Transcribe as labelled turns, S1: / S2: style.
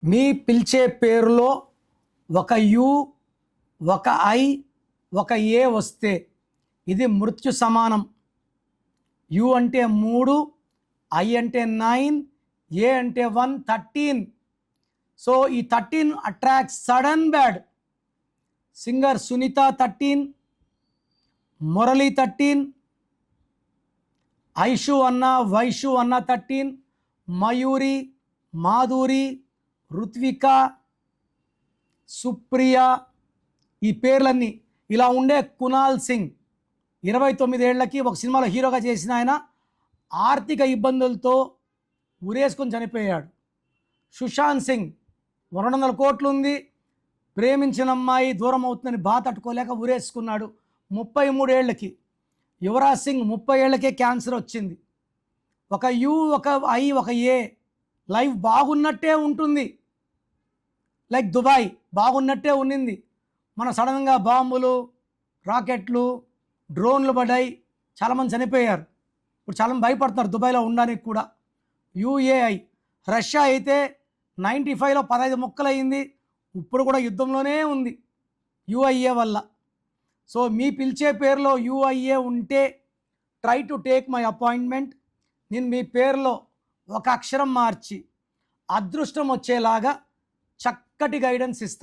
S1: మీ పిలిచే పేరులో ఒక యు, ఒక ఐ, ఒక ఏ వస్తే ఇది మృత్యు సమానం. యు అంటే 3, ఐ అంటే 9, ఏ అంటే 1, 13. సో ఈ 13 attracts sudden bad. Singer Sunitha 13, Murali 13, Aishu అన్న, వైషు అన్న 13, మయూరి, మాధురి, రుత్విక, సుప్రియ, ఈ పేర్లన్నీ ఇలా ఉండే. కునాల్ సింగ్ 29 ఏళ్లకి ఒక సినిమాలో హీరోగా చేసిన ఆయన ఆర్థిక ఇబ్బందులతో ఉరేసుకొని చనిపోయాడు. సుశాంత్ సింగ్ 200 కోట్లు ఉంది, ప్రేమించిన అమ్మాయి దూరం అవుతుందని బాధ తట్టుకోలేక ఉరేసుకున్నాడు 33 ఏళ్ళకి. యువరాజ్ సింగ్ 30 ఏళ్ళకే క్యాన్సర్ వచ్చింది. ఒక యు, ఒక ఐ, ఒక ఏ లైఫ్ బాగున్నట్టే ఉంటుంది, లైక్ దుబాయ్ బాగున్నట్టే ఉన్నింది. మన సడన్గా బాంబులు, రాకెట్లు, డ్రోన్లు పడ్డాయి, చాలామంది చనిపోయారు. ఇప్పుడు చాలామంది భయపడుతున్నారు దుబాయ్లో ఉండడానికి కూడా. యుఏఐ రష్యా అయితే 95లో 15 ముక్కలయ్యింది, ఇప్పుడు కూడా యుద్ధంలోనే ఉంది యుఐఏ వల్ల. సో మీ పిలిచే పేరులో యుఐఏ ఉంటే try to take my appointment. నేను మీ పేరులో ఒక అక్షరం మార్చి అదృష్టం వచ్చేలాగా చక్కటి గైడెన్స్ ఇస్తాను.